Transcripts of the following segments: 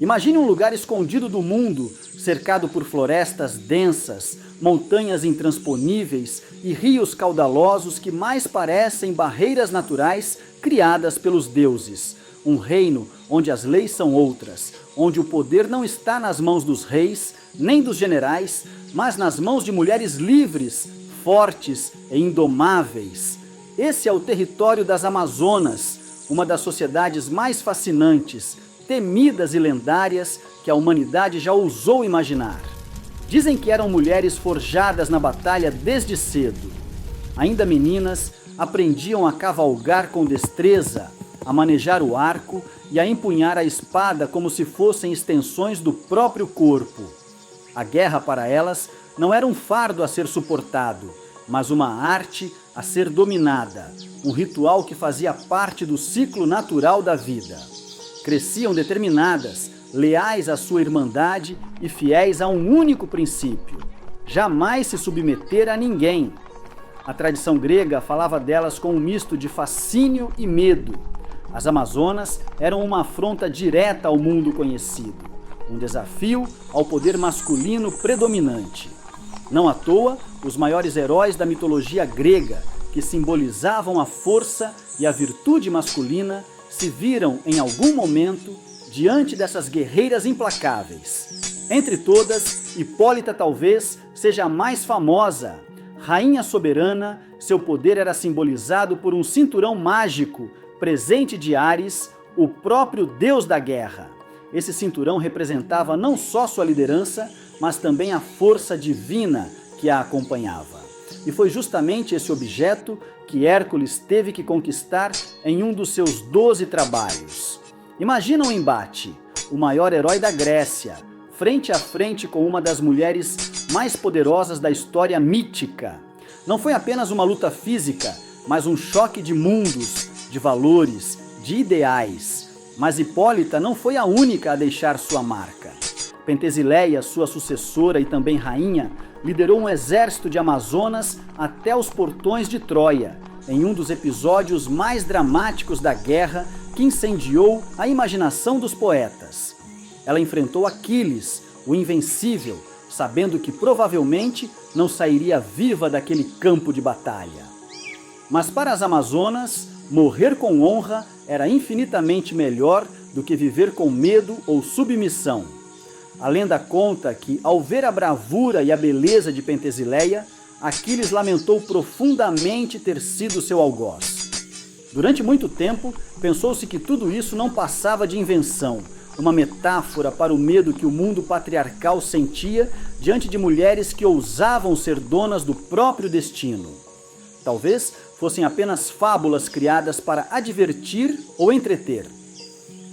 Imagine um lugar escondido do mundo, cercado por florestas densas, montanhas intransponíveis e rios caudalosos que mais parecem barreiras naturais criadas pelos deuses. Um reino onde as leis são outras, onde o poder não está nas mãos dos reis, nem dos generais, mas nas mãos de mulheres livres, fortes e indomáveis. Esse é o território das Amazonas, uma das sociedades mais fascinantes, temidas e lendárias que a humanidade já ousou imaginar. Dizem que eram mulheres forjadas na batalha desde cedo. Ainda meninas, aprendiam a cavalgar com destreza, a manejar o arco e a empunhar a espada como se fossem extensões do próprio corpo. A guerra para elas não era um fardo a ser suportado, mas uma arte a ser dominada, um ritual que fazia parte do ciclo natural da vida. Cresciam determinadas, leais à sua irmandade e fiéis a um único princípio: jamais se submeter a ninguém. A tradição grega falava delas com um misto de fascínio e medo. As Amazonas eram uma afronta direta ao mundo conhecido, um desafio ao poder masculino predominante. Não à toa, os maiores heróis da mitologia grega, que simbolizavam a força e a virtude masculina, se viram em algum momento diante dessas guerreiras implacáveis. Entre todas, Hipólita talvez seja a mais famosa. Rainha soberana, seu poder era simbolizado por um cinturão mágico, presente de Ares, o próprio deus da guerra. Esse cinturão representava não só sua liderança, mas também a força divina que a acompanhava. E foi justamente esse objeto que Hércules teve que conquistar em um dos seus 12 trabalhos. Imagina um embate: o maior herói da Grécia, frente a frente com uma das mulheres mais poderosas da história mítica. Não foi apenas uma luta física, mas um choque de mundos, de valores, de ideais. Mas Hipólita não foi a única a deixar sua marca. Pentesileia, sua sucessora e também rainha, liderou um exército de Amazonas até os portões de Troia, em um dos episódios mais dramáticos da guerra que incendiou a imaginação dos poetas. Ela enfrentou Aquiles, o invencível, sabendo que provavelmente não sairia viva daquele campo de batalha. Mas para as Amazonas, morrer com honra era infinitamente melhor do que viver com medo ou submissão. A lenda conta que, ao ver a bravura e a beleza de Pentesileia, Aquiles lamentou profundamente ter sido seu algoz. Durante muito tempo, pensou-se que tudo isso não passava de invenção, uma metáfora para o medo que o mundo patriarcal sentia diante de mulheres que ousavam ser donas do próprio destino. Talvez fossem apenas fábulas criadas para advertir ou entreter.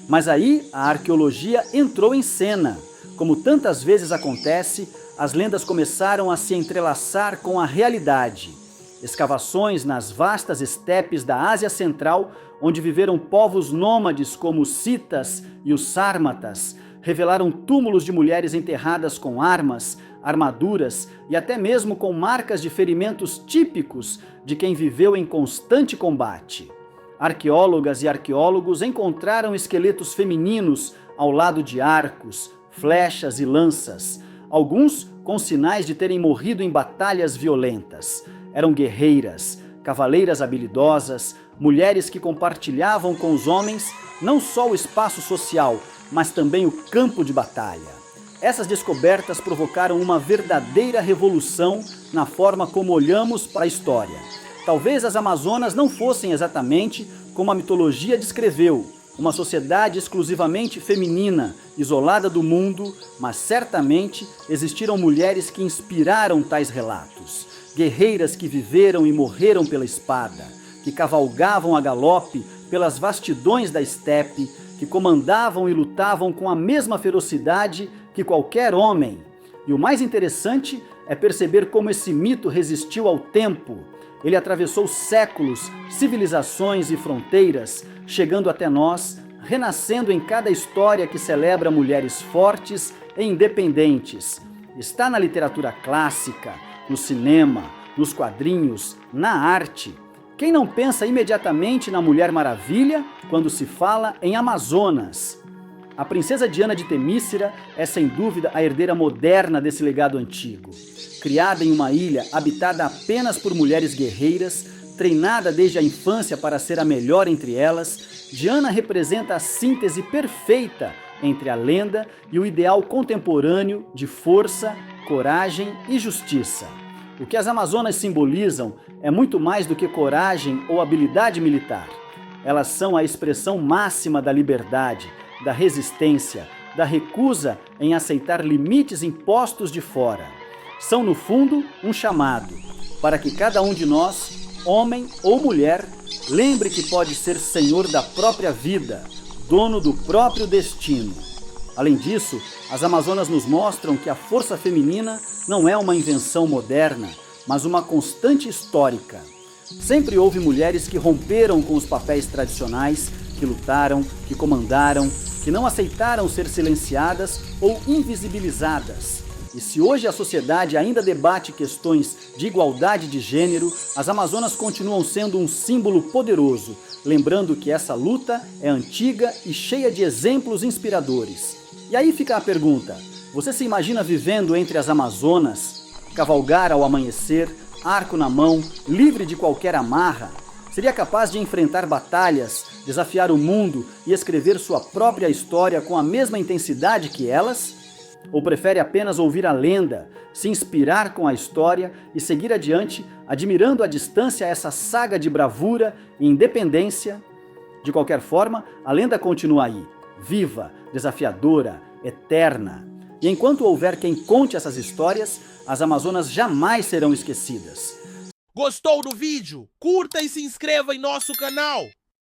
Mas aí a arqueologia entrou em cena. Como tantas vezes acontece, as lendas começaram a se entrelaçar com a realidade. Escavações nas vastas estepes da Ásia Central, onde viveram povos nômades como os citas e os sármatas, revelaram túmulos de mulheres enterradas com armas, armaduras e até mesmo com marcas de ferimentos típicos de quem viveu em constante combate. Arqueólogas e arqueólogos encontraram esqueletos femininos ao lado de arcos, flechas e lanças, alguns com sinais de terem morrido em batalhas violentas. Eram guerreiras, cavaleiras habilidosas, mulheres que compartilhavam com os homens não só o espaço social, mas também o campo de batalha. Essas descobertas provocaram uma verdadeira revolução na forma como olhamos para a história. Talvez as Amazonas não fossem exatamente como a mitologia descreveu, uma sociedade exclusivamente feminina, isolada do mundo, mas certamente existiram mulheres que inspiraram tais relatos. Guerreiras que viveram e morreram pela espada, que cavalgavam a galope pelas vastidões da estepe, que comandavam e lutavam com a mesma ferocidade que qualquer homem. E o mais interessante é perceber como esse mito resistiu ao tempo. Ele atravessou séculos, civilizações e fronteiras, chegando até nós, renascendo em cada história que celebra mulheres fortes e independentes. Está na literatura clássica, no cinema, nos quadrinhos, na arte. Quem não pensa imediatamente na Mulher Maravilha quando se fala em Amazonas? A princesa Diana de Temícera é sem dúvida a herdeira moderna desse legado antigo. Criada em uma ilha habitada apenas por mulheres guerreiras, treinada desde a infância para ser a melhor entre elas, Diana representa a síntese perfeita entre a lenda e o ideal contemporâneo de força, coragem e justiça. O que as Amazonas simbolizam é muito mais do que coragem ou habilidade militar. Elas são a expressão máxima da liberdade, da resistência, da recusa em aceitar limites impostos de fora. São, no fundo, um chamado para que cada um de nós, homem ou mulher, lembre que pode ser senhor da própria vida, dono do próprio destino. Além disso, as Amazonas nos mostram que a força feminina não é uma invenção moderna, mas uma constante histórica. Sempre houve mulheres que romperam com os papéis tradicionais, que lutaram, que comandaram, que não aceitaram ser silenciadas ou invisibilizadas. E se hoje a sociedade ainda debate questões de igualdade de gênero, as Amazonas continuam sendo um símbolo poderoso, lembrando que essa luta é antiga e cheia de exemplos inspiradores. E aí fica a pergunta: você se imagina vivendo entre as Amazonas, cavalgar ao amanhecer, arco na mão, livre de qualquer amarra? Seria capaz de enfrentar batalhas, desafiar o mundo e escrever sua própria história com a mesma intensidade que elas? Ou prefere apenas ouvir a lenda, se inspirar com a história e seguir adiante, admirando à distância essa saga de bravura e independência? De qualquer forma, a lenda continua aí, viva, desafiadora, eterna. E enquanto houver quem conte essas histórias, as Amazonas jamais serão esquecidas. Gostou do vídeo? Curta e se inscreva em nosso canal!